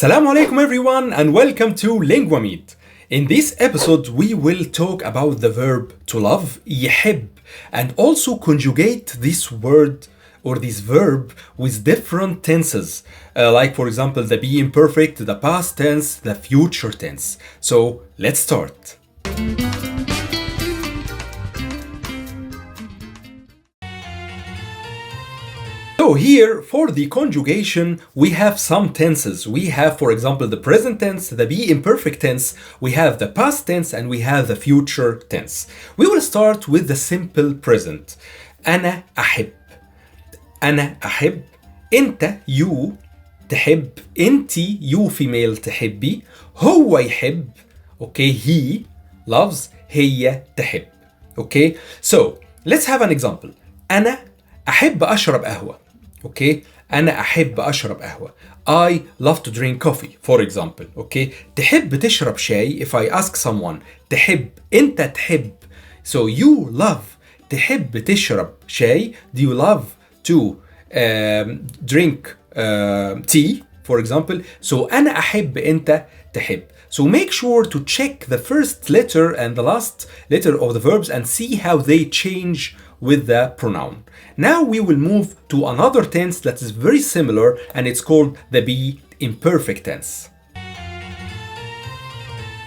Assalamu alaikum everyone and welcome to Linguamid. In this episode we will talk about the verb to love, يحب, and also conjugate this word or this verb with different tenses, like for example the be imperfect, the past tense, the future tense. So let's start. So here for the conjugation we have some tenses. We have for example the present tense, the be imperfect tense, we have the past tense, and we have the future tense. We will start with the simple present. أنا أحب. أنا أحب. أنت you تحب. أنتي you female تحبي. هو يحب. Okay, he loves. هي تحب. Okay, so let's have an example. أنا أحب أشرب قهوة. Okay, أنا أحب أشرب قهوة. I love to drink coffee, for example. Okay, تحب تشرب شاي. If I ask someone تحب, أنت تحب. So you love. تحب تشرب شاي. Do you love to drink tea, for example? So أنا أحب, أنت تحب. So make sure to check the first letter and the last letter of the verbs and see how they change with the pronoun. Now we will move to another tense that is very similar, and it's called the be imperfect tense.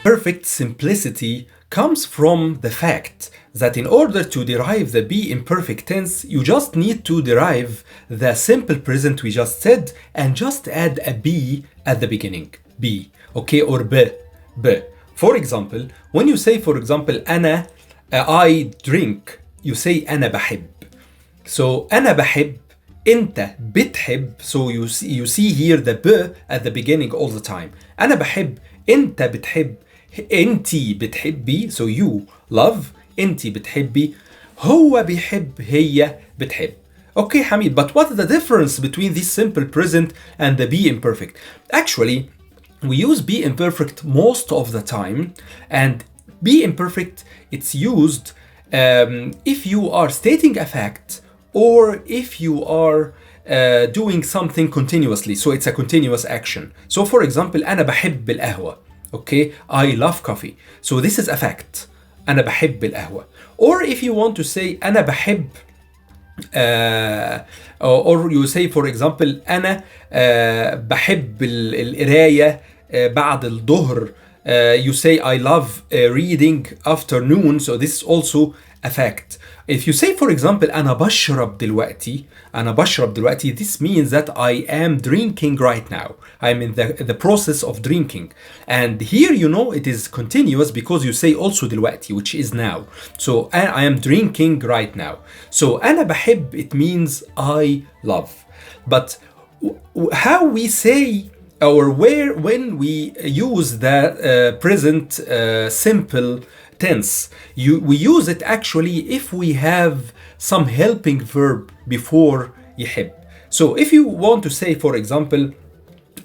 Perfect simplicity comes from the fact that in order to derive the be imperfect tense, you just need to derive the simple present we just said and just add a be at the beginning. Be, okay, or b. For example, when you say, for example, أنا I drink, you say أنا بحب. So أنا بحب, أنت بتحب. So you see here the b at the beginning all the time. أنا بحب, أنت بتحب, أنتي بتحبي. So you love, أنتي بتحبي. هو بيحب, هي بتحب. Okay, Hamid, but what is the difference between this simple present and the be imperfect? Actually, we use be imperfect most of the time, and be imperfect, it's used if you are stating a fact or if you are doing something continuously. So it's a continuous action. So for example, أنا بحب القهوة. Okay, I love coffee. So this is a fact. أنا بحب القهوة. Or if you want to say أنا بحب or you say for example أنا بحب القراية بعد الظهر. You say I love reading afternoon. So this is also a fact. If you say for example أنا بشرب دلوقتي, أنا بشرب دلوقتي, this means that I am drinking right now. I'm in the process of drinking. And here you know it is continuous because you say also دلوقتي, which is now. So I am drinking right now. So أنا بحب, it means I love. But how we say or when we use the present simple tense, we use it actually if we have some helping verb before يحب. So if you want to say for example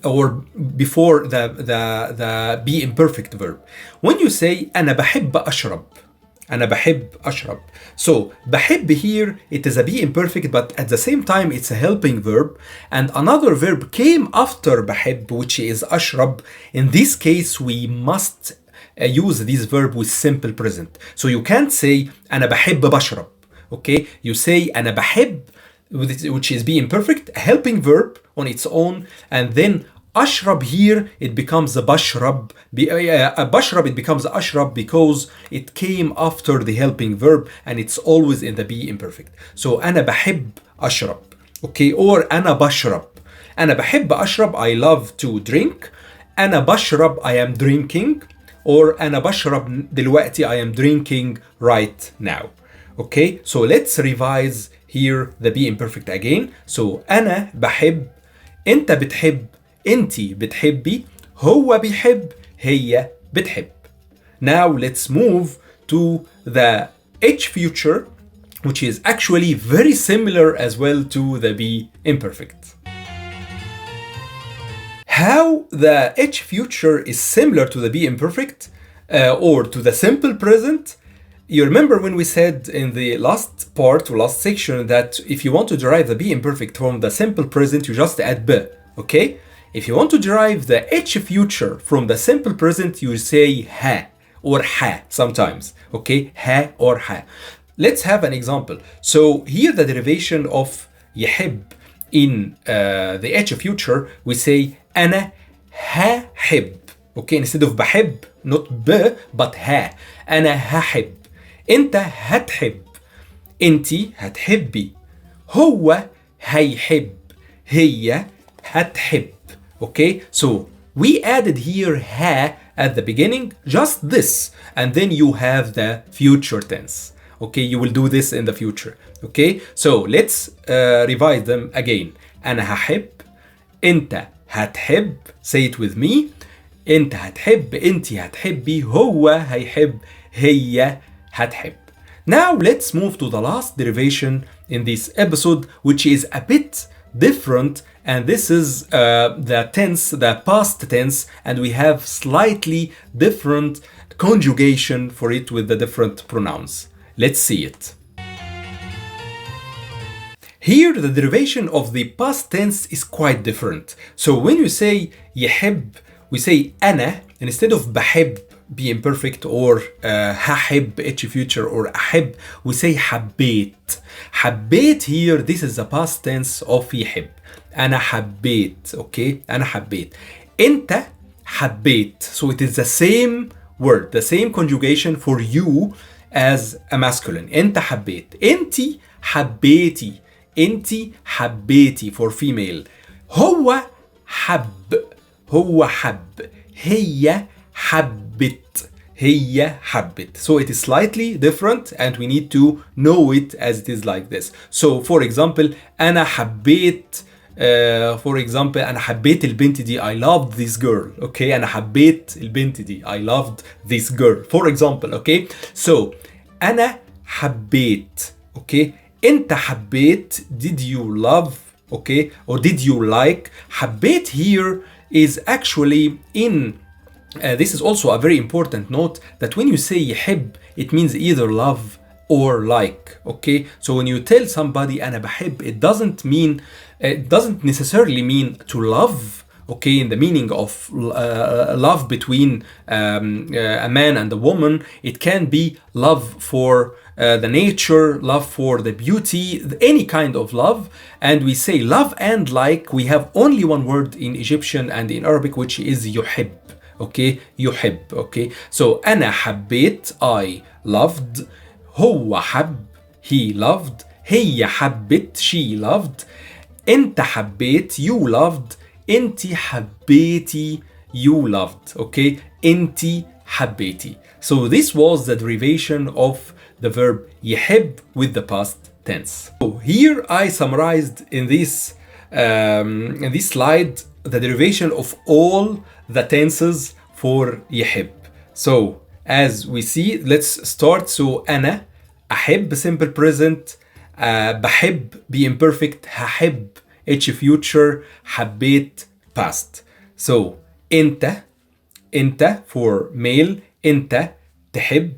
or before the be imperfect verb, when you say أنا بحب أشرب, أنا بحب أشرب. So بحب here, it is a be imperfect, but at the same time it's a helping verb, and another verb came after بحب, which is أشرب. In this case we must use this verb with simple present. So you can't say أنا بحب بشرب. Okay, you say أنا بحب, which is be imperfect, a helping verb on its own, and then أشرب here it becomes a بشرب. بشرب it becomes أشرب because it came after the helping verb and it's always in the be imperfect. So أنا بحب أشرب. Okay, or أنا بشرب. أنا بحب أشرب, I love to drink. أنا بشرب, I am drinking. Or أنا بشرب دلوقتي, I am drinking right now. Okay, so let's revise here the be imperfect again. So أنا بحب, أنت بتحب, أنتي بتحبي. هو بيحب, هي بتحب. Now let's move to the H future, which is actually very similar as well to the be imperfect. How the H future is similar to the be imperfect or to the simple present. You remember when we said in the last part or last section that if you want to derive the be imperfect from the simple present, you just add b. Okay, If you want to derive the H future from the simple present, you say ha or ha sometimes, okay? Ha or ha. Let's have an example. So here the derivation of يحب in the H future, we say أنا هحب. Okay, instead of بحب, not ب, but ها. أنا هحب. أنت هتحب. أنتي هتحبي. هو هيحب. هي هتحب. Okay, so we added here ha at the beginning, just this, and then you have the future tense. Okay, you will do this in the future. Okay, so let's revise them again. أنا هحب. أنت هتحب. Say it with me. أنت هتحب. أنتي هتحبي. هو هيحب. هي هتحب. Now let's move to the last derivation in this episode, which is a bit different, and this is the tense, the past tense, and we have slightly different conjugation for it with the different pronouns. Let's see it. Here the derivation of the past tense is quite different. So when you say يحب, we say أنا instead of بحب, be imperfect, or هحب, H future, or أحب, we say حبيت. حبيت here, this is the past tense of يحب. أنا حبيت, okay? أنا حبيت. أنت حبيت. So it is the same word, the same conjugation for you as a masculine. أنت حبيت. أنتي حبيتي. أنتي حبيتي for female. هو حب. هو حب. هي حبت. هي حبت. So it is slightly different and we need to know it as it is like this. So for example, أنا حبيت for example أنا حبيت البنت دي. I loved this girl. Okay, أنا حبيت البنت دي. I loved this girl. For example, okay. So أنا حبيت. Okay. أنت حبيت. Did you love? Okay. Or did you like? حبيت here is actually in this is also a very important note that when you say يحب, it means either love or like. Okay, so when you tell somebody أنا بحب, it doesn't necessarily mean to love. Okay, in the meaning of love between a man and a woman. It can be love for the nature, love for the beauty, any kind of love. And we say love and like, we have only one word in Egyptian and in Arabic, which is يحب. Okay, يحب. Okay, so أنا حبيت, I loved. هو حب, he loved. هي حبت, she loved. أنت حبيت, you loved. أنتي حبيتي, you loved. Okay, أنتي حبيتي. So this was the derivation of the verb يحب with the past tense. So here I summarized in this slide the derivation of all the tenses for يحب. So as we see, let's start. So أنا أحب simple present, بحب be imperfect, هحب H future, حبيت past. So أنت for male, أنت تحب,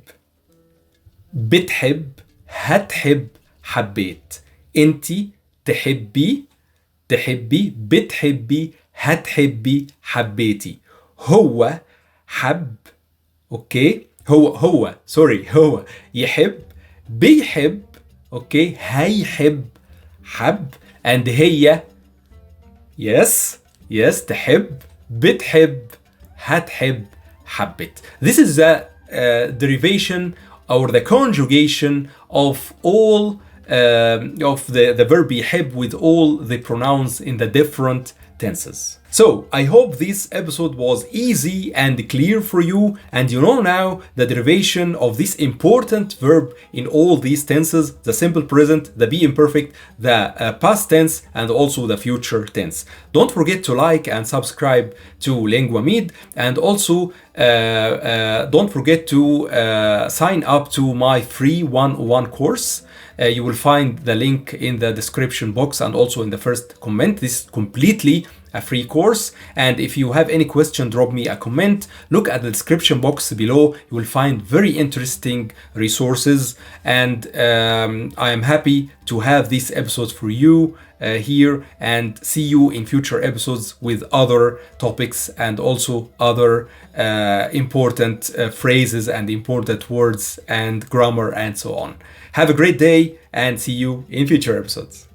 بتحب, هتحب, حبيت. أنتي تحبي, بتحبي, هتحبي, حبيتي. هو حب. اوكي، هو يحب, بيحب. اوكي، هيحب, حب. and هي yes تحب, بتحب, هتحب, حبت. This is the derivation or the conjugation of all of the verb يحب with all the pronouns in the different tenses. So I hope this episode was easy and clear for you, and you know now the derivation of this important verb in all these tenses: the simple present, the be imperfect, the past tense, and also the future tense. Don't forget to like and subscribe to Linguamid, and also don't forget to sign up to my free 101 course. You will find the link in the description box and also in the first comment. This is completely a free course. And if you have any question, drop me a comment. Look at the description box below. You will find very interesting resources. And I am happy to have these episodes for you here, and see you in future episodes with other topics and also other important phrases and important words and grammar and so on. Have a great day and see you in future episodes.